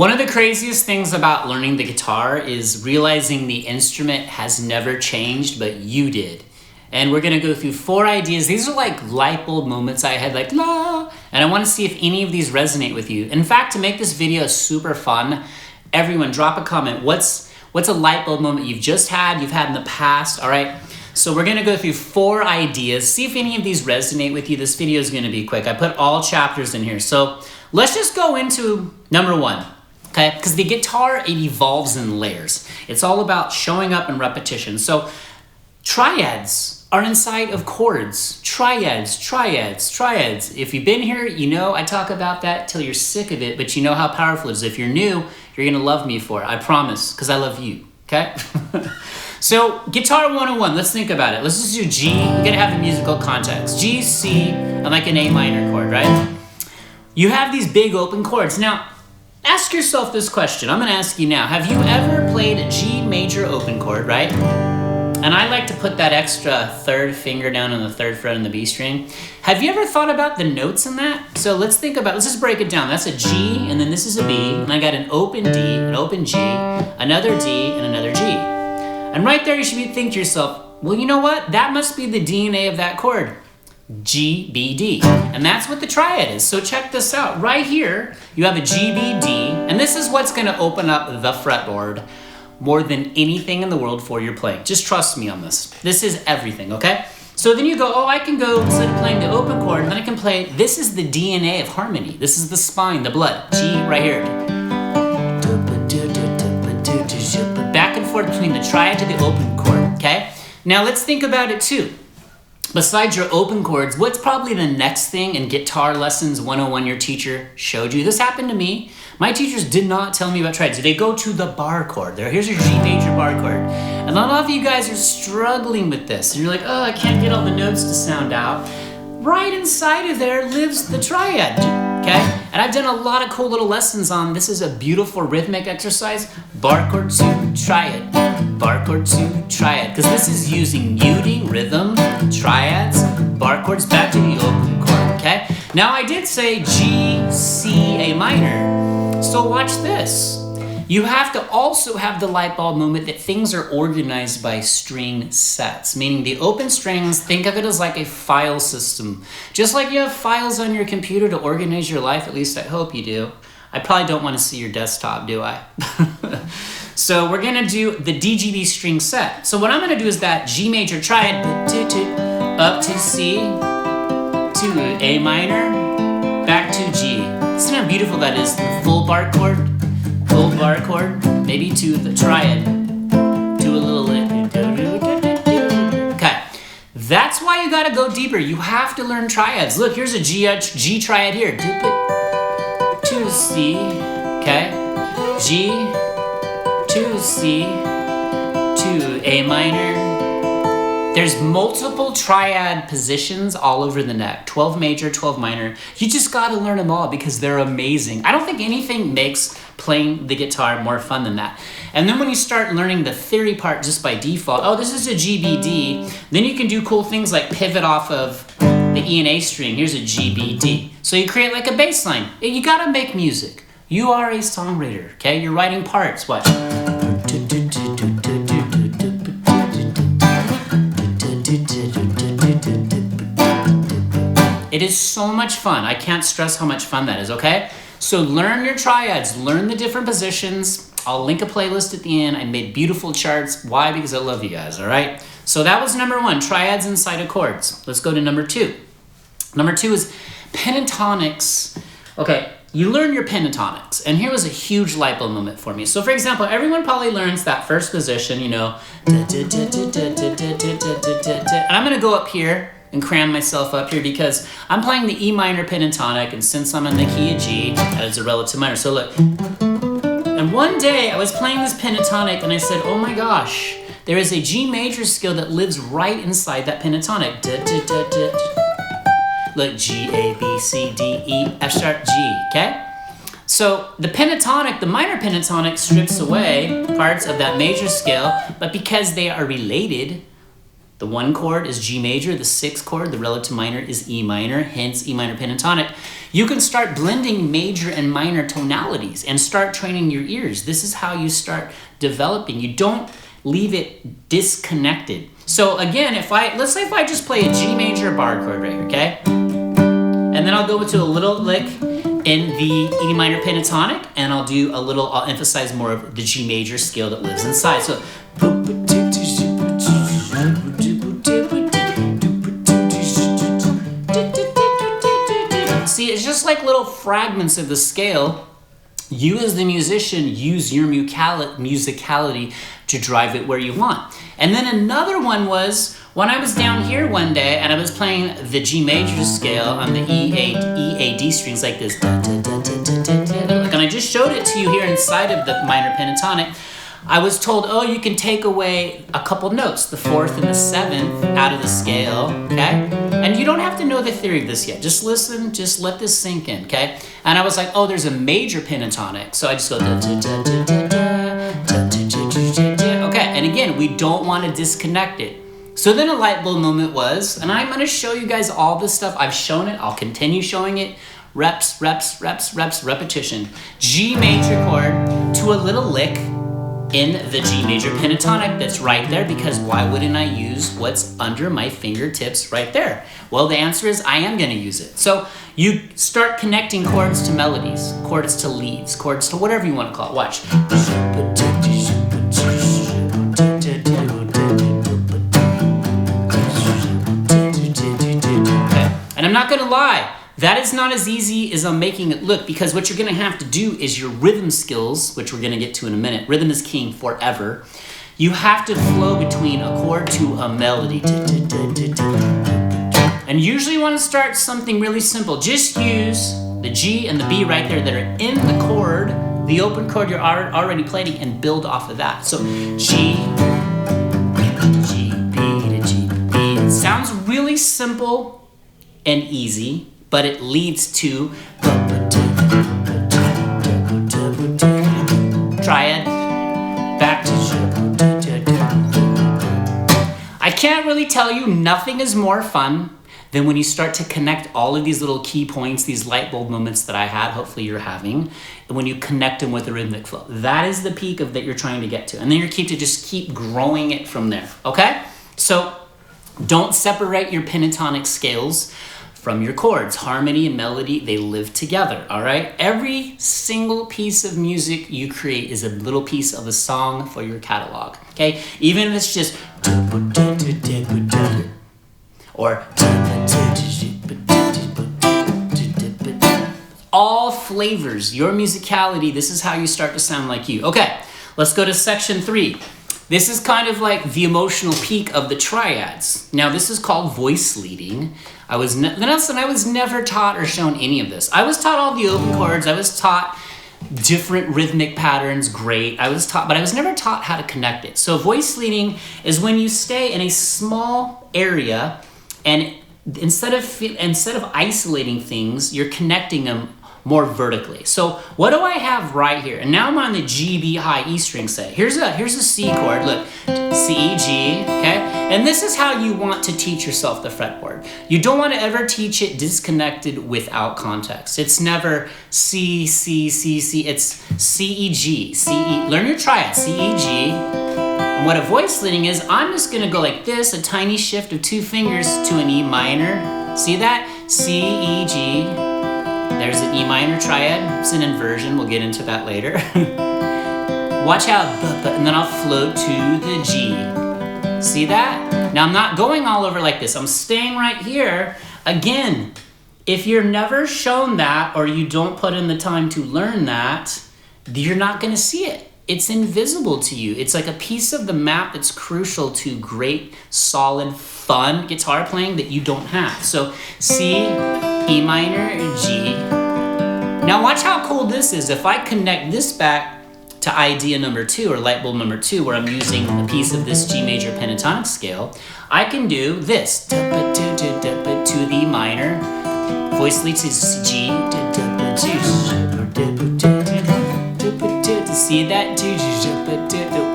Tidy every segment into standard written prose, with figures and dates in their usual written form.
One of the craziest things about learning the guitar is realizing the instrument has never changed, but you did. And we're gonna go through 4 ideas. These are like light bulb moments I had, like la, and I wanna see if any of these resonate with you. In fact, to make this video super fun, everyone drop a comment. What's a light bulb moment you've just had, you've had in the past, all right? So we're gonna go through 4 ideas, see if any of these resonate with you. This video is gonna be quick. I put all chapters in here. So let's just go into number 1. Okay, because the guitar, it evolves in layers. It's all about showing up and repetition. So triads are inside of chords. Triads, triads, triads. If you've been here, you know I talk about that till you're sick of it, but you know how powerful it is. If you're new, you're gonna love me for it, I promise, because I love you, okay? So Guitar 101, let's think about it. Let's just do G, we're gonna have the musical context. G, C, and like an A minor chord, right? You have these big open chords. Now, ask yourself this question. I'm gonna ask you now. Have you ever played a G major open chord, right? And I like to put that extra 3rd finger down on the 3rd fret on the B string. Have you ever thought about the notes in that? So let's just break it down. That's a G, and then this is a B, and I got an open D, an open G, another D, and another G. And right there you should think to yourself, well, you know what? That must be the DNA of that chord. G, B, D. And that's what the triad is. So check this out. Right here, you have a G, B, D, and this is what's gonna open up the fretboard more than anything in the world for your playing. Just trust me on this. This is everything, okay? So then you go, oh, I can go, instead of playing the open chord, then I can play, this is the DNA of harmony. This is the spine, the blood. G right here. Back and forth between the triad to the open chord, okay? Now let's think about it too. Besides your open chords, what's probably the next thing in Guitar Lessons 101 your teacher showed you? This happened to me. My teachers did not tell me about triads. They go to the bar chord. Here's your G major bar chord. And a lot of you guys are struggling with this. And you're like, oh, I can't get all the notes to sound out. Right inside of there lives the triad, okay? And I've done a lot of cool little lessons on, this is a beautiful rhythmic exercise, bar chord to triad, bar chord to triad, because this is using muting, rhythm, triads, bar chords back to the open chord, okay? Now I did say G, C, A minor, so watch this. You have to also have the light bulb moment that things are organized by string sets, meaning the open strings, think of it as like a file system. Just like you have files on your computer to organize your life, at least I hope you do. I probably don't want to see your desktop, do I? So we're gonna do the DGB string set. So what I'm gonna do is that G major triad, up to C, to A minor, back to G. See how beautiful that is, full bar chord, full bar chord, maybe to the triad, to a little lick. Okay, that's why you gotta go deeper. You have to learn triads. Look, here's a G triad here. To C, okay, G, to C, to A minor. There's multiple triad positions all over the neck. 12 major, 12 minor. You just gotta learn them all because they're amazing. I don't think anything makes playing the guitar more fun than that. And then when you start learning the theory part just by default, oh, this is a G, B, D, then you can do cool things like pivot off of the E and A string. Here's a G, B, D. So you create like a bass line. You gotta make music. You are a songwriter, okay? You're writing parts, watch. It is so much fun. I can't stress how much fun that is, okay? So learn your triads, learn the different positions. I'll link a playlist at the end. I made beautiful charts. Why? Because I love you guys, all right? So that was number 1, triads inside of chords. Let's go to number 2. Number 2 is pentatonics. Okay, you learn your pentatonics, and here was a huge light bulb moment for me. So for example, everyone probably learns that first position, you know, and I'm gonna go up here and cram myself up here because I'm playing the E minor pentatonic, and since I'm in the key of G, that is a relative minor. So look, and one day I was playing this pentatonic and I said, oh my gosh, there is a G major scale that lives right inside that pentatonic. Look, G, A, B, C, D, E, F sharp, G, okay? So the pentatonic, the minor pentatonic strips away parts of that major scale, but because they are related, the 1 chord is G major, the 6th chord, the relative minor is E minor, hence E minor pentatonic. You can start blending major and minor tonalities and start training your ears. This is how you start developing. You don't leave it disconnected. So again, let's say if I just play a G major bar chord right here, okay? And then I'll go into a little lick in the E minor pentatonic, and I'll emphasize more of the G major scale that lives inside. So see, it's just like little fragments of the scale. You as the musician use your musicality to drive it where you want. And then another one was when I was down here one day and I was playing the G major scale on the E, A, D strings like this. And I just showed it to you here inside of the minor pentatonic. I was told, oh, you can take away a couple notes, the 4th and the 7th out of the scale, okay? And you don't have to know the theory of this yet. Just listen, just let this sink in, okay? And I was like, oh, there's a major pentatonic. So I just go okay, and again, we don't want to disconnect it. So then a light bulb moment was, and I'm going to show you guys all this stuff. I've shown it. I'll continue showing it. Reps, repetition. G major chord to a little lick in the G major pentatonic that's right there, because why wouldn't I use what's under my fingertips right there? Well, the answer is I am going to use it. So you start connecting chords to melodies, chords to leads, chords to whatever you want to call it. Watch. Okay. And I'm not going to lie, that is not as easy as I'm making it look, because what you're going to have to do is your rhythm skills, which we're going to get to in a minute. Rhythm is king forever. You have to flow between a chord to a melody. And usually you want to start something really simple. Just use the G and the B right there that are in the chord, the open chord you're already playing, and build off of that. So G, G, B to G, B. It sounds really simple and easy, but it leads to triad, back to. I can't really tell you, nothing is more fun than when you start to connect all of these little key points, these light bulb moments that I had, hopefully you're having, and when you connect them with the rhythmic flow. That is the peak of that you're trying to get to. And then you're just keep growing it from there, okay? So don't separate your pentatonic scales from your chords. Harmony and melody, they live together, all right? Every single piece of music you create is a little piece of a song for your catalog, okay? Even if it's just or all flavors, your musicality, this is how you start to sound like you. Okay, let's go to section 3. This is kind of like the emotional peak of the triads. Now, this is called voice leading. I was never taught or shown any of this. I was taught all the open chords. I was taught different rhythmic patterns, great. but I was never taught how to connect it. So voice leading is when you stay in a small area, and instead of isolating things, you're connecting them more vertically. So what do I have right here? And now I'm on the G, B, high, E string set. Here's a C chord, look, C, E, G, okay? And this is how you want to teach yourself the fretboard. You don't want to ever teach it disconnected without context. It's never C, C, C, C, it's C, E, G, C, E. Learn your triad, C, E, G. And what a voice leading is, I'm just gonna go like this, a tiny shift of 2 fingers to an E minor. See that? C, E, G. There's an E minor triad. It's an inversion. We'll get into that later. Watch out. And then I'll float to the G. See that? Now I'm not going all over like this. I'm staying right here. Again, if you're never shown that, or you don't put in the time to learn that, you're not going to see it. It's invisible to you. It's like a piece of the map that's crucial to great, solid, fun guitar playing that you don't have. So C, E minor, G. Now watch how cool this is. If I connect this back to idea number 2, or light bulb number 2, where I'm using a piece of this G major pentatonic scale, I can do this. To the E minor, voice lead to G, to see that,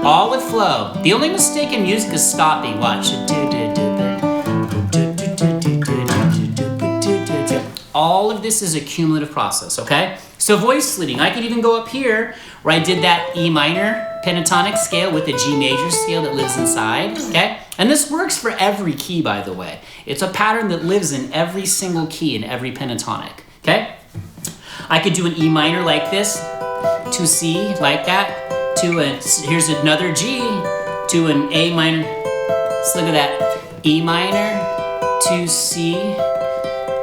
all with flow. The only mistake in music is stopping. Watch. all of this is a cumulative process, okay? So voice leading, I could even go up here where I did that E minor pentatonic scale with the G major scale that lives inside, okay? And this works for every key, by the way. It's a pattern that lives in every single key in every pentatonic, okay? I could do an E minor like this, to C like that, to a, here's another G, to an A minor. So look at that, E minor, to C,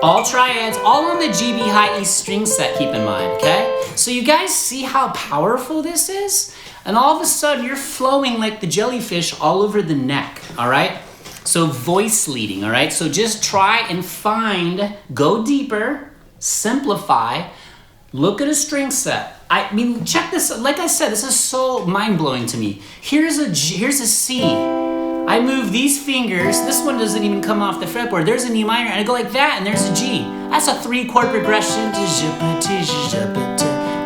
all triads, all on the G, B, high, E string set, keep in mind, okay? So you guys see how powerful this is? And all of a sudden you're flowing like the jellyfish all over the neck, all right? So voice leading, all right? So just try and find, go deeper, simplify, look at a string set. I mean, check this, like I said, this is so mind-blowing to me. Here's a C. I move these fingers, this one doesn't even come off the fretboard. There's an E minor, and I go like that, and there's a G. That's a 3-chord progression,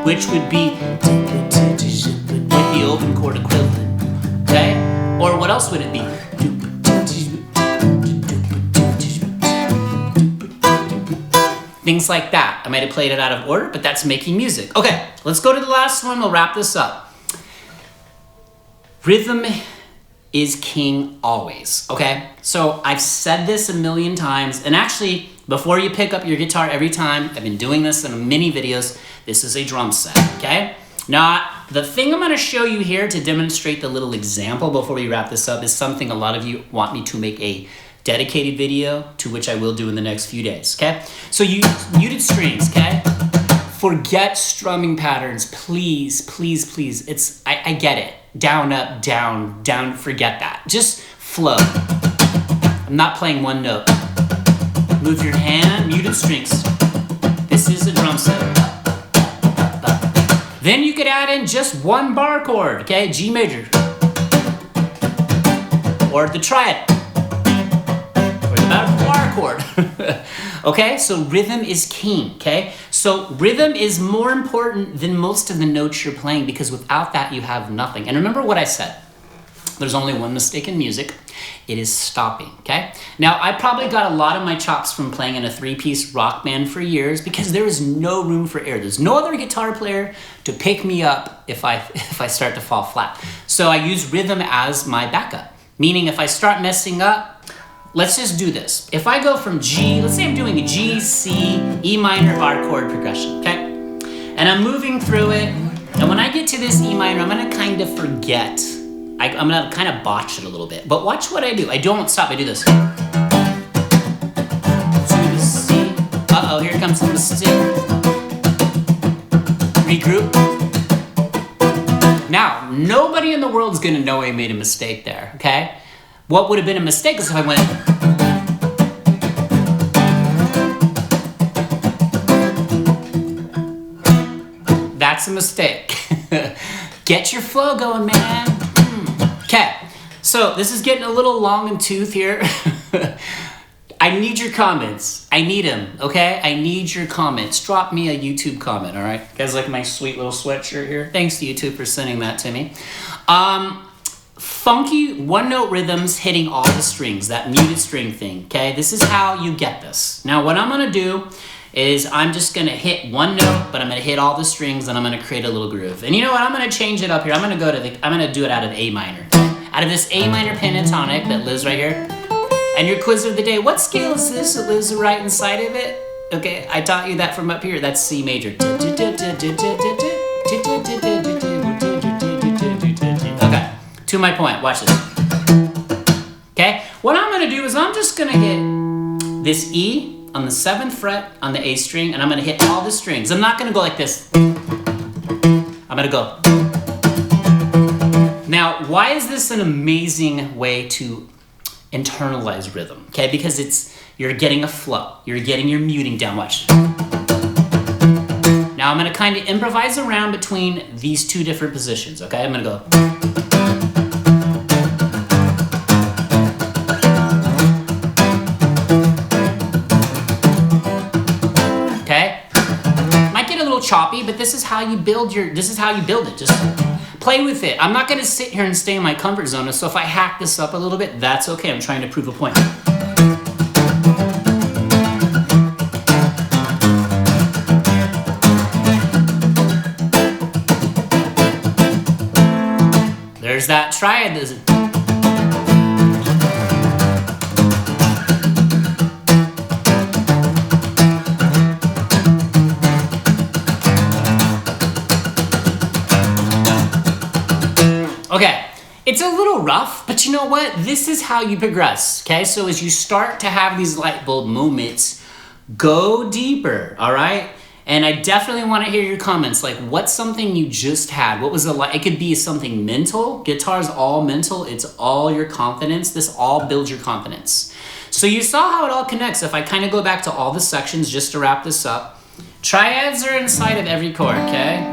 which would be like the open chord equivalent, okay? Or what else would it be? Things like that. I might have played it out of order, but that's making music. Okay, let's go to the last one. We'll wrap this up. Rhythm is king always, okay? So I've said this a million times, and actually, before you pick up your guitar every time, I've been doing this in many videos, this is a drum set, okay? Now, the thing I'm gonna show you here to demonstrate the little example before we wrap this up is something a lot of you want me to make a dedicated video to, which I will do in the next few days, okay? So you muted strings, okay? Forget strumming patterns, please, please, please. I get it. Down, up, down, down, forget that. Just flow. I'm not playing one note. Move your hand, muted strings. This is a drum set. Then you could add in just one bar chord, okay? G major. Or the triad. Or the bar chord. Okay, so rhythm is king, okay? So rhythm is more important than most of the notes you're playing, because without that you have nothing. And remember what I said. There's only one mistake in music. It is stopping, okay? Now, I probably got a lot of my chops from playing in a 3-piece rock band for years, because there is no room for error. There's no other guitar player to pick me up if I start to fall flat. So I use rhythm as my backup, meaning if I start messing up, let's just do this. If I go from G, let's say I'm doing a G, C, E minor bar chord progression, okay? And I'm moving through it, and when I get to this E minor, I'm gonna kind of forget. I'm gonna kind of botch it a little bit, but watch what I do. I don't stop, I do this. To the C, uh-oh, here comes the mistake. Regroup. Now, nobody in the world is gonna know I made a mistake there, okay? What would have been a mistake is if I went, that's a mistake. Get your flow going, man. Okay, so this is getting a little long in tooth here. I need your comments. I need them, okay? I need your comments. Drop me a YouTube comment, all right? You guys like my sweet little sweatshirt here? Thanks to YouTube for sending that to me. Funky one-note rhythms hitting all the strings, that muted string thing, okay? This is how you get this. Now, what I'm gonna do is I'm just gonna hit one note, but I'm gonna hit all the strings, and I'm gonna create a little groove. And you know what? I'm gonna change it up here. I'm gonna do it out of A minor. Out of this A minor pentatonic that lives right here. And your quiz of the day, what scale is this that lives right inside of it? Okay, I taught you that from up here. That's C major. Okay, to my point, watch this. Okay, what I'm gonna do is I'm just gonna hit this E on the 7th fret on the A string, and I'm gonna hit all the strings. I'm not gonna go like this. I'm gonna go. Now, why is this an amazing way to internalize rhythm? Okay, because you're getting a flow. You're getting your muting down. Watch. Now I'm gonna kind of improvise around between these two different positions, okay? I'm gonna go. Okay? Might get a little choppy, but this is how you build it. Just play with it. I'm not gonna sit here and stay in my comfort zone, so if I hack this up a little bit, that's okay. I'm trying to prove a point. There's that triad. Okay, it's a little rough, but you know what? This is how you progress, okay? So as you start to have these light bulb moments, go deeper, all right? And I definitely want to hear your comments. Like, what's something you just had? What was it could be something mental. Guitar's all mental. It's all your confidence. This all builds your confidence. So you saw how it all connects. If I kind of go back to all the sections just to wrap this up, triads are inside of every chord, okay?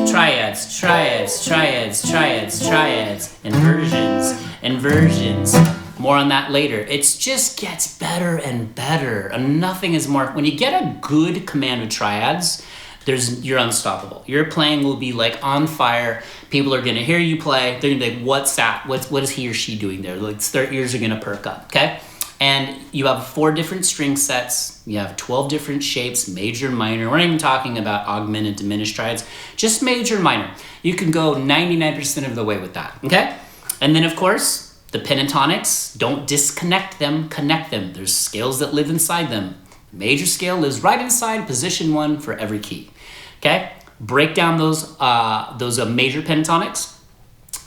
Triads, triads, triads, triads, triads, inversions, inversions. More on that later. It just gets better and better. And nothing is more, when you get a good command of triads, you're unstoppable. Your playing will be like on fire. People are gonna hear you play. They're gonna be like, what's that? What is he or she doing there? Like their ears are gonna perk up, okay? And you have 4 different string sets. You have 12 different shapes, major, minor. We're not even talking about augmented, diminished triads, just major, minor. You can go 99% of the way with that, okay? And then of course, the pentatonics, don't disconnect them, connect them. There's scales that live inside them. The major scale lives right inside position 1 for every key, okay? Break down those major pentatonics.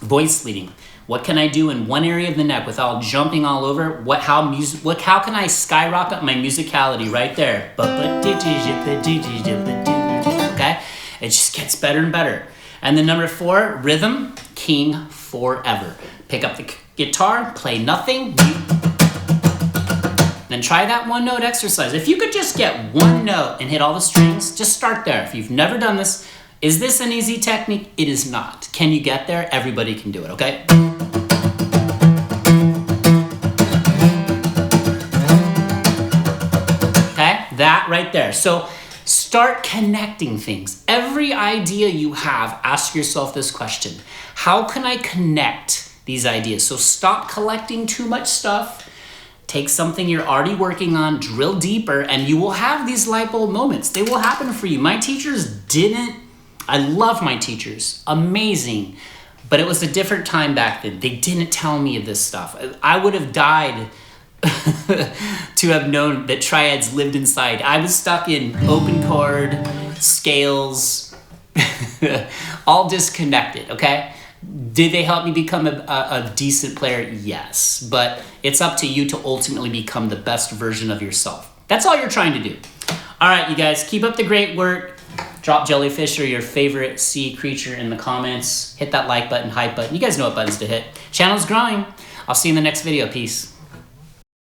Voice leading. What can I do in one area of the neck without jumping all over? How can I skyrocket my musicality right there? Okay? It just gets better and better. And then number 4, rhythm, king forever. Pick up the guitar, play nothing. Then try that 1-note exercise. If you could just get 1 note and hit all the strings, just start there. If you've never done this, is this an easy technique? It is not. Can you get there? Everybody can do it, okay? Okay, that right there. So start connecting things. Every idea you have, ask yourself this question. How can I connect these ideas? So stop collecting too much stuff. Take something you're already working on, drill deeper, and you will have these light bulb moments. They will happen for you. My teachers didn't. I love my teachers, amazing, but it was a different time back then. They didn't tell me this stuff. I would have died to have known that triads lived inside. I was stuck in open chord, scales, all disconnected, okay? Did they help me become a decent player? Yes, but it's up to you to ultimately become the best version of yourself. That's all you're trying to do. All right, you guys, keep up the great work. Drop jellyfish or your favorite sea creature in the comments. Hit that like button, hype button. You guys know what buttons to hit. Channel's growing. I'll see you in the next video. Peace.